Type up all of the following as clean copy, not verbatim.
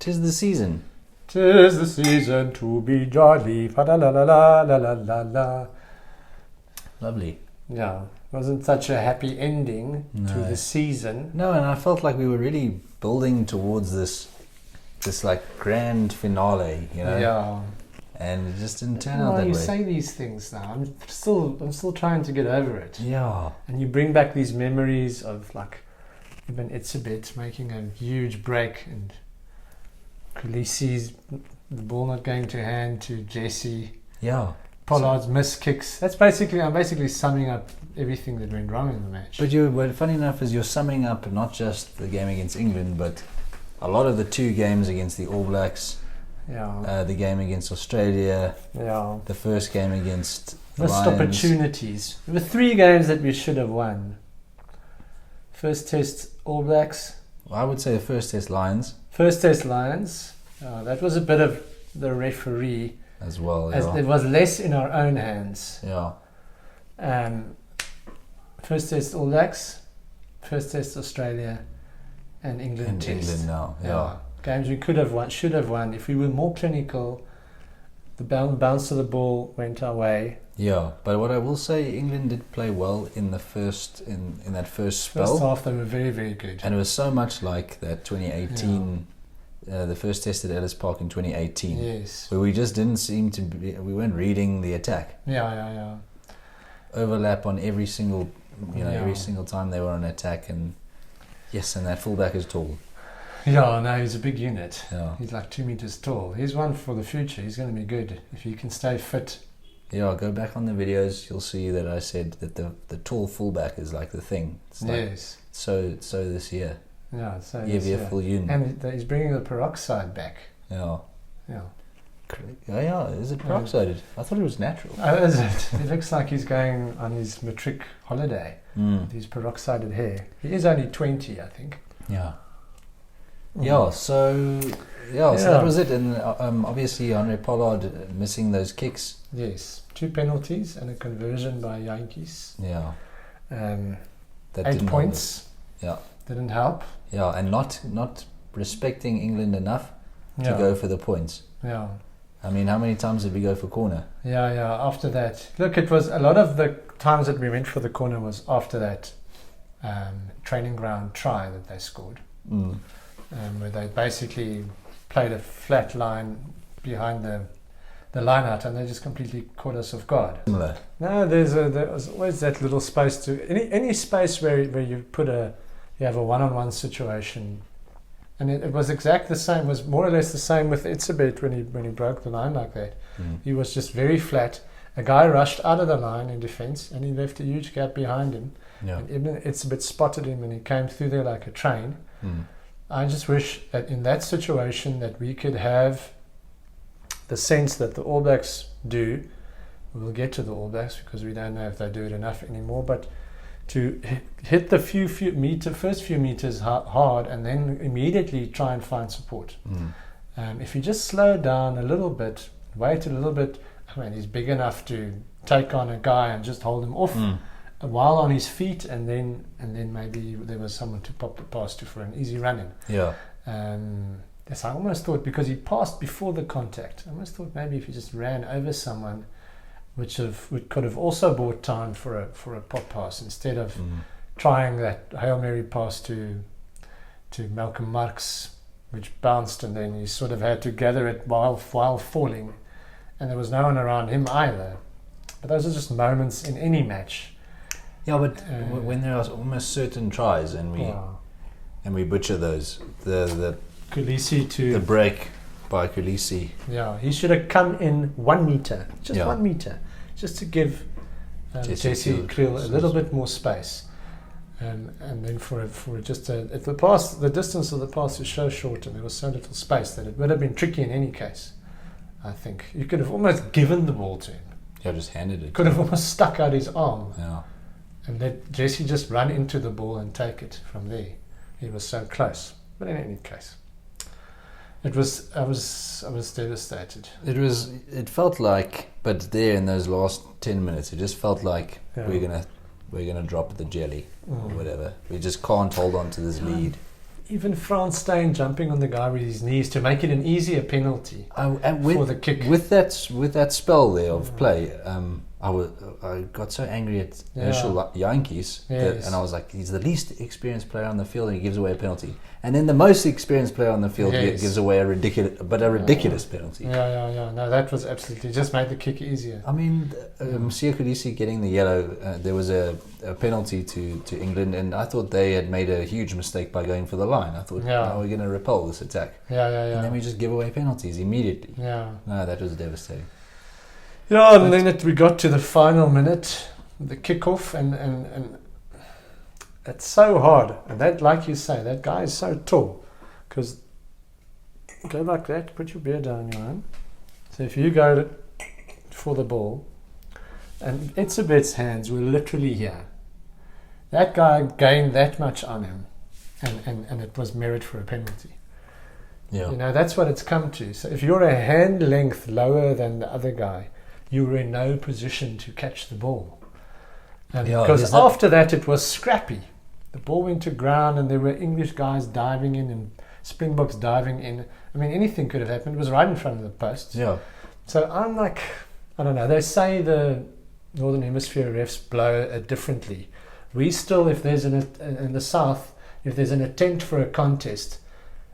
'Tis the season. 'Tis the season to be jolly. Fa la la la la la la la la. Lovely. Yeah, wasn't such a happy ending to No. the season. No, and I felt like we were really building towards this like grand finale, you know. Yeah. And it just didn't turn out that you way. say these things now. I'm still trying to get over it. Yeah. And you bring back these memories of like even Itzebet making a huge break and Khaleesi's the ball not going to hand to Jesse. Yeah. Pollard's missed kicks. I'm basically summing up everything that went wrong in the match. But funny enough is you're summing up not just the game against England, but a lot of the 2 games against the All Blacks, the game against Australia, the first game against the missed Lions. opportunities. There were 3 games that we should have won. First test All Blacks. Well, I would say the first test Lions First test Lions. That was a bit of the referee. as well. As it was less in our own hands. Yeah. First test All Blacks, first test Australia, and England test. England now. Yeah. Games we could have won, should have won if we were more clinical. The bounce of the ball went our way. Yeah, but what I will say, England did play well in the first in that first spell. First half they were very, very good. And it was so much like that 2018, the first test at Ellis Park in 2018. Yes. Where we just didn't seem to be, we weren't reading the attack. Yeah. Overlap on every single, every single time they were on attack, and yes, and that fullback is tall. Yeah, no, he's a big unit. Yeah. He's like 2 meters tall. He's one for the future. He's going to be good if he can stay fit. Yeah, go back on the videos. You'll see that I said that the tall fullback is like the thing. It's like Yes. So this year. Yeah, so Full unit. and he's bringing the peroxide back. Yeah. Yeah. Oh yeah, is it peroxided? I thought it was natural. Oh, is it? It looks like he's going on his matric holiday with his peroxided hair. He is only 20, I think. Yeah. Yeah, so that was it. And obviously Andre Pollard missing those kicks. Yes, 2 penalties and a conversion by Yankees. Yeah. 8 points. Yeah. Didn't help. Yeah, and not respecting England enough to go for the points. Yeah. I mean, how many times did we go for corner? Yeah. After that, look, it was a lot of the times that we went for the corner was after that training ground try that they scored, where they basically played a flat line behind the line out, and they just completely caught us off guard. Similar. No, there was always that little space to any space where you have a one-on-one situation. And it was exactly the same, was more or less the same with Itzebet when he broke the line like that. He was just very flat. A guy rushed out of the line in defence and he left a huge gap behind him. Yeah. And Ibn Itzebet spotted him and he came through there like a train. I just wish that in that situation that we could have the sense that the All Blacks do. We'll get to the All Blacks because we don't know if they do it enough anymore, but to hit the first few meters hard and then immediately try and find support. If you just slow down a little bit, wait a little bit, I mean, he's big enough to take on a guy and just hold him off while on his feet, and then maybe there was someone to pop the pass to for an easy run in. Yeah. Yes, I almost thought, because he passed before the contact, I almost thought maybe if he just ran over someone, which could have also bought time for a pop pass instead of trying that Hail Mary pass to Malcolm Marx, which bounced, and then he sort of had to gather it while falling, and there was no one around him either. But those are just moments in any match. Yeah, but when there are almost certain tries and we butcher those, the Khaleesi to the break by Khaleesi. Yeah, he should have come in 1 meter, just 1 meter, just to give Jesse Kriel a little bit more space, and then for just if the distance of the pass is so short and there was so little space that it would have been tricky in any case. I think you could have almost given the ball to him. Yeah, just handed it. Could have almost stuck out his arm. Yeah. And let Jesse just run into the ball and take it from there. He was so close. But in any case, I was devastated. It felt like, but there in those last 10 minutes, it just felt like we're gonna drop the jelly or whatever. We just can't hold on to this lead. even Frans Steyn jumping on the guy with his knees to make it an easier penalty for the kick. With that spell there of play, I got so angry at Herschel Yankees, and I was like, he's the least experienced player on the field and he gives away a penalty. And then the most experienced player on the field gives away a ridiculous penalty. Yeah. No, that was absolutely, just made the kick easier. I mean, Msia Kolisi getting the yellow, there was a penalty to England, and I thought they had made a huge mistake by going for the line. I thought, we're going to repel this attack. And then we just give away penalties immediately. No, that was devastating. Yeah, and then we got to the final minute, the kickoff, and it's so hard. And that, like you say, that guy is so tall. Because go like that, put your beer down, Johan. So if you go for the ball, and Etzebeth's hands were literally here. That guy gained that much on him, and it was merit for a penalty. Yeah. You know, that's what it's come to. So if you're a hand length lower than the other guy, you were in no position to catch the ball. And because after that it was scrappy. The ball went to ground and there were English guys diving in and Springboks diving in. I mean, anything could have happened. It was right in front of the post. Yeah. So I'm like, I don't know. They say the Northern Hemisphere refs blow it differently. We still, if there's in the South, if there's an attempt for a contest,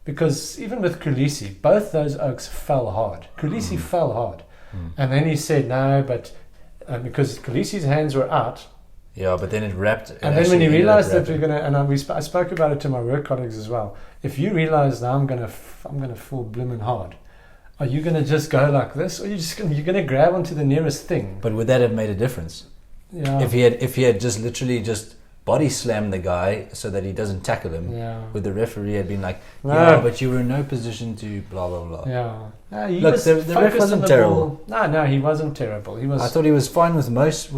because even with Kolisi, both those oaks fell hard. Kolisi fell hard. And then he said no, but because Kolisi's hands were out. Yeah, but then it wrapped. And then when he realised that we're gonna, and I spoke about it to my work colleagues as well. If you realise now I'm gonna fall blooming hard, are you gonna just go like this, or you're gonna grab onto the nearest thing? But would that have made a difference? Yeah. If he had just literally just body slammed the guy so that he doesn't tackle him, would the referee had been like, but you were in no position to blah blah blah. Yeah. Look, the ref wasn't terrible. No, he wasn't terrible. He was. I thought he was fine with most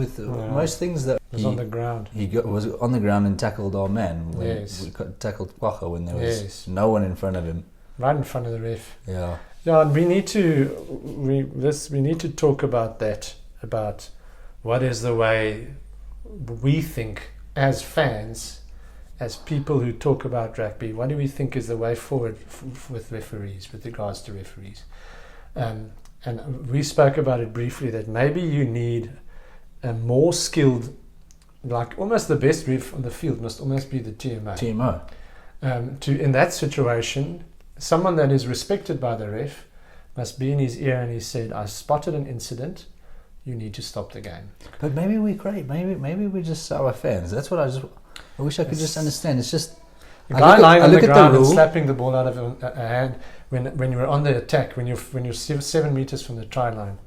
things that was on the ground. He was on the ground and tackled our man. We tackled Kwacha when there was no one in front of him. Right in front of the ref. Yeah. Yeah, and we need to talk about that, about what is the way we think as fans, as people who talk about rugby, what do we think is the way forward with referees, with regards to referees? And we spoke about it briefly, that maybe you need a more skilled, like almost the best ref on the field must almost be the TMO. In that situation, someone that is respected by the ref must be in his ear and he said, I spotted an incident, you need to stop the game. But maybe we're great. Maybe we're just sour fans. That's what I wish I could just understand. It's just a guy lying on the ground and slapping the ball out of a hand when you're on the attack, when you're 7 meters from the try line.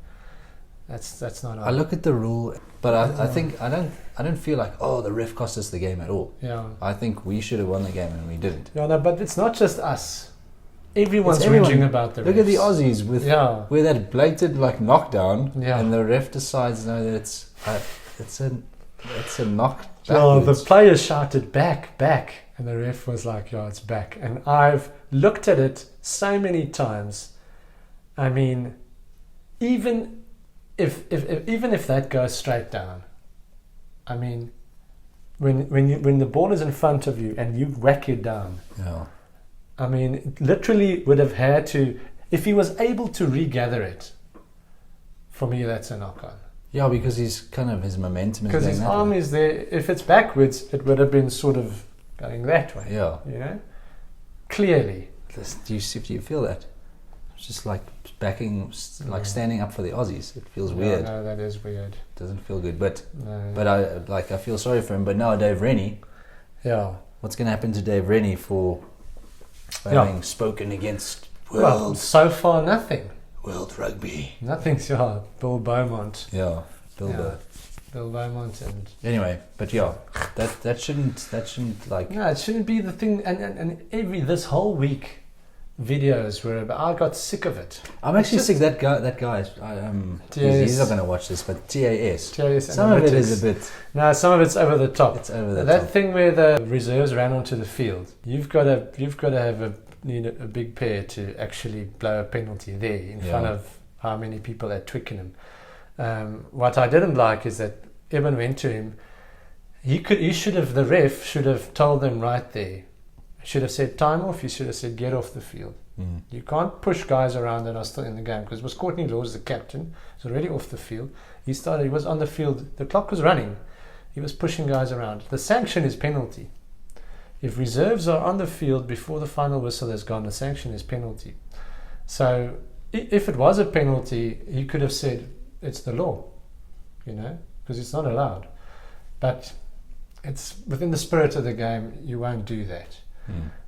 That's not. I look at the rule, but I think I don't feel like the ref cost us the game at all. Yeah. I think we should have won the game and we didn't. Yeah, no, but it's not just us. Everyone's whinging about the refs. Look at the Aussies with that blatant knockdown, and the ref decides that it's a knock backwards. No, the players shouted back, and the ref was like, it's back. And I've looked at it so many times. I mean, even if that goes straight down, I mean, when the ball is in front of you and you whack it down. Yeah. I mean, literally would have had to, if he was able to regather it, for me that's a knock on. Yeah, because his momentum is because his arm is there. If it's backwards, it would have been sort of going that way. Yeah. You know? Clearly. Do you feel that? It's just like backing, like standing up for the Aussies. It feels weird. No, that is weird. It doesn't feel good. But I feel sorry for him. But now Dave Rennie. Yeah. What's going to happen to Dave Rennie for having spoken against world? Well, so far nothing. World rugby. Nothing's Bill Beaumont. Yeah, Bill Beaumont and anyway, but that shouldn't no, it shouldn't be the thing. And this whole week, videos were about. I got sick of it. I'm actually sick. That guy. He's not going to watch this, but TAS. Some analytics. Of it is a bit. No, some of it's over the top. It's over the top. That thing where the reserves ran onto the field. You've got to need a big pair to actually blow a penalty there in front of how many people at Twickenham. What I didn't like is that Eben went to him. The ref should have told them right there. should have said time off. He should have said get off the field. You can't push guys around that are still in the game, because it was Courtney Laws, the captain. He's already off the field. He was on the field. The clock was running. He was pushing guys around. The sanction is penalty. If reserves are on the field before the final whistle has gone, the sanction is penalty. So if it was a penalty, he could have said it's the law, because it's not allowed. But it's within the spirit of the game. You won't do that.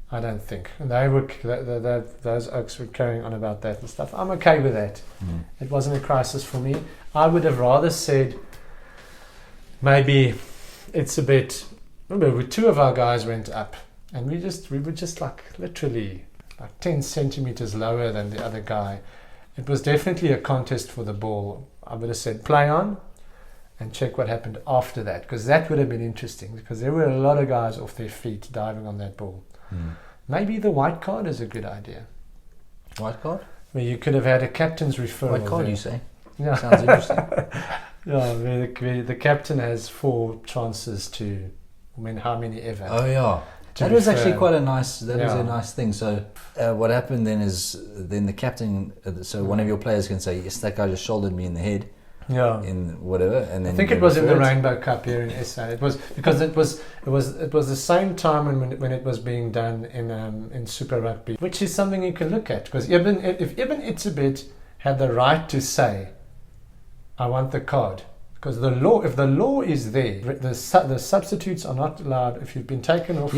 I don't think. And those Oaks were carrying on about that and stuff. I'm okay with that. It wasn't a crisis for me. I would have rather said maybe it's a bit. Remember, two of our guys went up, and we were just like literally like 10 centimeters lower than the other guy. It was definitely a contest for the ball. I would have said play on and check what happened after that, because that would have been interesting, because there were a lot of guys off their feet diving on that ball. Maybe the white card is a good idea. White card? Where you could have had a captain's referral. White card, there. you say? Yeah. Sounds interesting. Yeah, where the captain has 4 chances to win how many ever. Oh yeah, that was actually quite a nice. That was a nice thing. So what happened then is the captain. So one of your players can say, "Yes, that guy just shouldered me in the head." Yeah. In whatever, and then I think it was in the Rainbow Cup here in SA. It was because it was the same time when it was being done in Super Rugby, which is something you can look at, because if Ibn Itzebit had the right to say, "I want the card," because if the law is there, the substitutes are not allowed. If you've been taken off,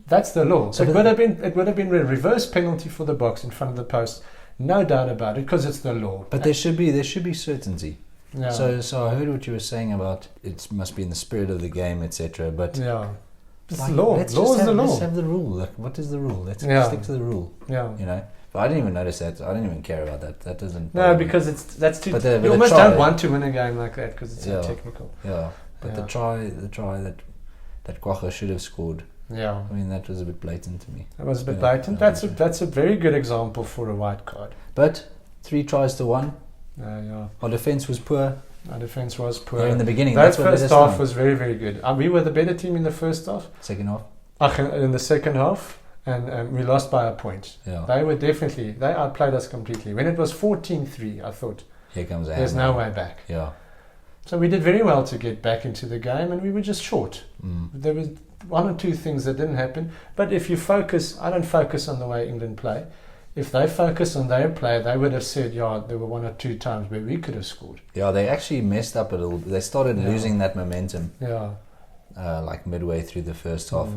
that's the law. So it would have been a reverse penalty for the box in front of the post, no doubt about it, because it's the law. But there should be certainty. Yeah. So I heard what you were saying about it must be in the spirit of the game, etc. But it's the law. Law is the law. Let's have the rule. Like, what is the rule? Let's stick to the rule. Yeah. But I didn't even notice that. I didn't even care about that. That doesn't. No, because that's too. But you almost don't want to win a game like that because it's so technical. Yeah. But the try that Kwacha should have scored. Yeah. I mean, that was a bit blatant to me. It was a bit blatant. That's a very good example for a white card. But 3 tries to 1. Our defence was poor. Yeah, in the beginning. That first half was very, very good. We were the better team in the first half. Second half? In the second half, and we lost by a point. Yeah. They outplayed us completely. When it was 14-3, I thought, here comes there's no way back. Yeah. So we did very well to get back into the game, and we were just short. There was 1 or 2 things that didn't happen. But if you focus, I don't focus on the way England play. If they focus on their play, they would have said, there were 1 or 2 times where we could have scored. Yeah, they actually messed up a little. They started losing that momentum. Yeah. Like midway through the first half.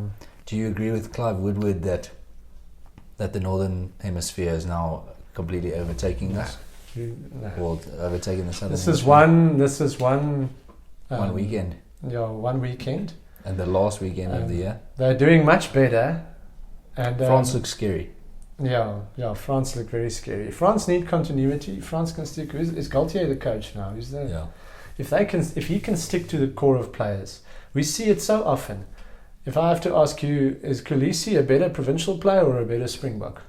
Do you agree with Clive Woodward that the Northern Hemisphere is now completely overtaking us? No. Or overtaking the Southern This is one weekend. Yeah, 1 weekend. And the last weekend of the year. They're doing much better. And France looks scary. Yeah, France look very scary. France need continuity. France can stick. Is Gaultier the coach now? If he can stick to the core of players, we see it so often. If I have to ask you, is Khaleesi a better provincial player or a better Springbok?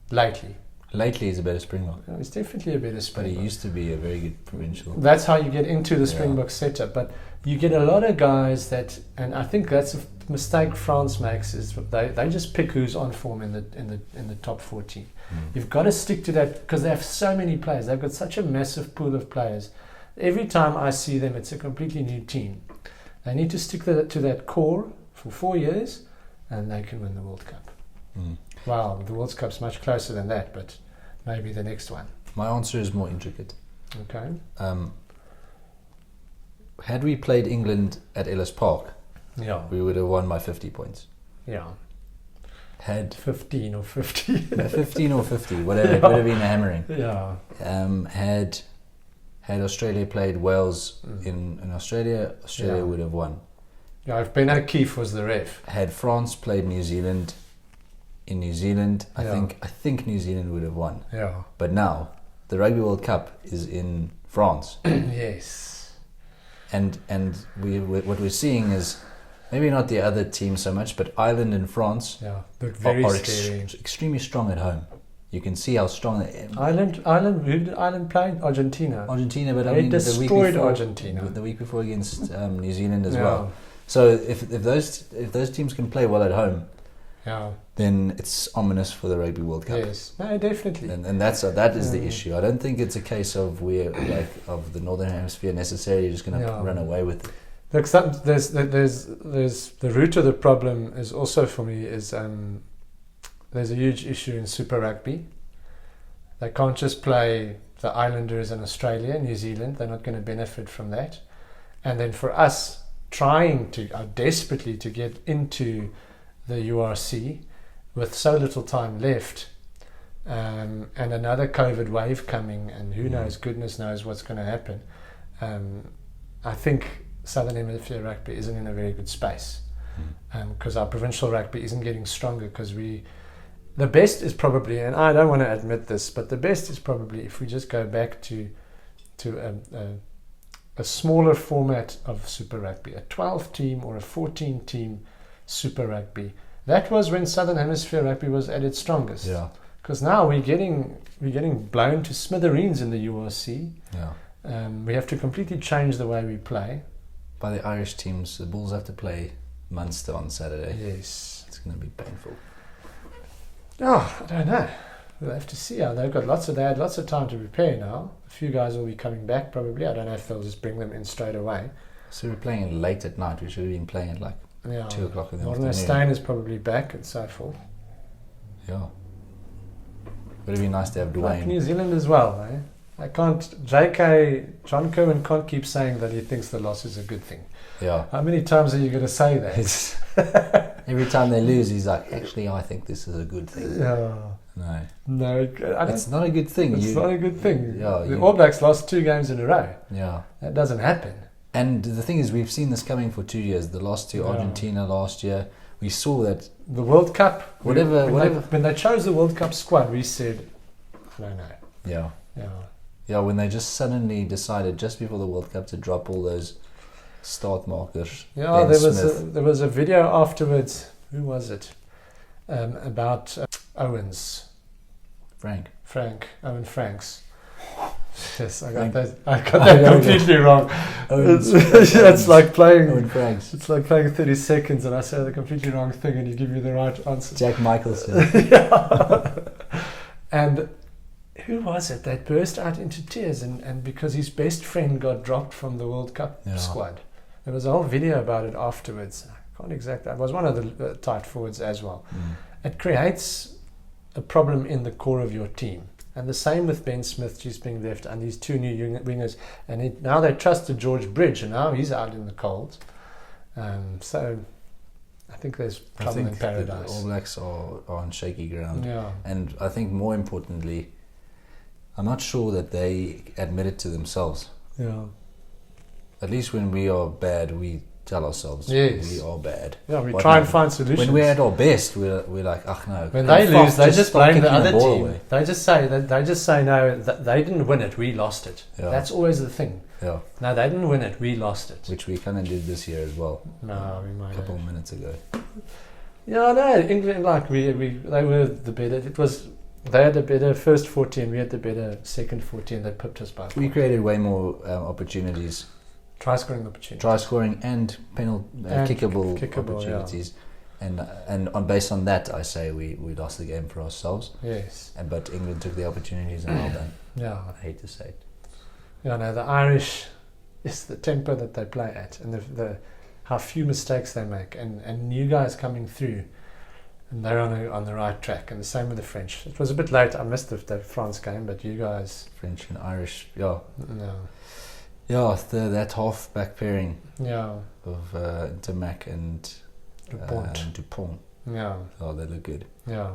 Lately he's a better Springbok. Yeah, he's definitely a better Springbok. But he used to be a very good provincial. That's how you get into the Springbok setup. But you get a lot of guys that, and I think that's a mistake France makes, is they just pick who's on form in the top 14. You've got to stick to that, because they have so many players. They've got such a massive pool of players. Every time I see them, it's a completely new team. They need to stick to that core for 4 years, and they can win the World Cup. Wow, the World Cup's much closer than that, but maybe the next one. My answer is more intricate. Okay. Had we played England at Ellis Park, we would have won by 50 points. Yeah. Had 15 or 50. 15 or 50, whatever. It would have been a hammering. Yeah. Had Australia played Wales in Australia would have won. Yeah, if Ben O'Keefe was the ref. Had France played New Zealand in New Zealand, I think New Zealand would have won. Yeah. But now the Rugby World Cup is in France. Yes. And what we're seeing is maybe not the other team so much, but Ireland and France are extremely strong at home. You can see how strong they are. Ireland, who did Ireland play? Argentina, but they destroyed Argentina. The week before against New Zealand as well. So if those teams can play well at home, then it's ominous for the Rugby World Cup. Yes, no, definitely. And that is the issue. I don't think it's a case of of the Northern Hemisphere necessarily just going to run away with it. Look, there's the root of the problem is also for me is there's a huge issue in Super Rugby. They can't just play the Islanders in Australia, New Zealand. They're not going to benefit from that. And then for us trying desperately to get into the URC with so little time left, and another COVID wave coming, and who knows, goodness knows what's going to happen. I think Southern Hemisphere rugby isn't in a very good space, because our provincial rugby isn't getting stronger, because the best is probably, and I don't want to admit this, but the best is probably if we just go back to a smaller format of Super Rugby, a 12-team or a 14-team Super Rugby. That was when Southern Hemisphere rugby was at its strongest. Yeah. Because now we're getting blown to smithereens in the URC. Yeah. We have to completely change the way we play. By the Irish teams, the Bulls have to play Munster on Saturday. Yes. It's going to be painful. Oh, I don't know. We'll have to see how they had lots of time to prepare now. A few guys will be coming back probably. I don't know if they'll just bring them in straight away. So we're playing it late at night. We should have been playing it 2 o'clock in the afternoon. Stein is probably back and so forth. Yeah. Would it be nice to have Dwayne? Like New Zealand as well, eh? John Kerwin can't keep saying that he thinks the loss is a good thing. Yeah. How many times are you going to say that? Every time they lose, he's like, actually, I think this is a good thing. Yeah. No, it's not a good thing. It's not a good thing. Yeah, the All Blacks lost 2 games in a row. Yeah. That doesn't happen. And the thing is, we've seen this coming for 2 years. The loss to Argentina last year, we saw that. The World Cup, whatever. When they chose the World Cup squad, we said, no. Yeah. Yeah. Yeah, when they just suddenly decided just before the World Cup to drop all those start markers. Yeah, there was a video afterwards. Who was it? About Owens. Owen Franks. Yes, I got that completely wrong. It's like playing Owen Franks. It's like playing 30 seconds and I say the completely wrong thing and you give me the right answer. Jack Michelson. Yeah. And who was it that burst out into tears and because his best friend got dropped from the World Cup squad? There was a whole video about it afterwards. I can't exactly. It was one of the tight forwards as well. It creates a problem in the core of your team. And the same with Ben Smith just being left and these 2 new wingers. And now they trusted George Bridge and now he's out in the cold. So I think there's trouble in paradise. The All Blacks are on shaky ground. Yeah. And I think more importantly, I'm not sure that they admit it to themselves. Yeah. At least when we are bad, we tell ourselves we are bad. Yeah, we try and find solutions. When we're at our best, we're like, no. When they lose, they just blame the other team. Away. They just say no, they didn't win it, we lost it. Yeah. That's always the thing. Yeah. No, they didn't win it, we lost it. Which we kind of did this year as well. No, we might. A couple of minutes ago. Yeah, no, England they were the better. They had the better first 14. We had the better second 14. They pipped us by. We created way more opportunities. Try scoring and kickable opportunities, and based on that, I say we lost the game for ourselves. Yes. But England took the opportunities and well done. Yeah. I hate to say it. Yeah, no, the Irish, it's the temper that they play at, and the how few mistakes they make, and new guys coming through, and they're on the right track. And the same with the French. It was a bit late. I missed the France game, but you guys, French and Irish, yeah. No. Yeah, that half-back pairing of Intermac and Dupont. Yeah. Oh, they look good. Yeah.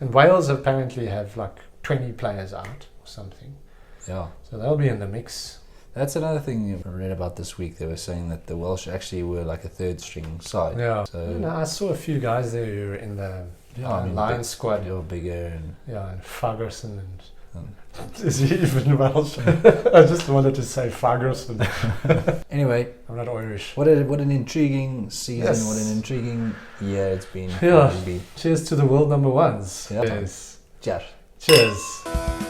And Wales apparently have like 20 players out or something. Yeah. So they'll be in the mix. That's another thing I read about this week. They were saying that the Welsh actually were like a 3rd-string side. Yeah. So I saw a few guys there who were in the Lions squad. You're bigger. And Ferguson and... Is he even Welsh? I just wanted to say Ferguson. Anyway, I'm not Irish. What an intriguing season! Yes. What an intriguing year it's been. Yeah. Cheers to the world number ones. Yeah. Yes. Cheers. Cheers.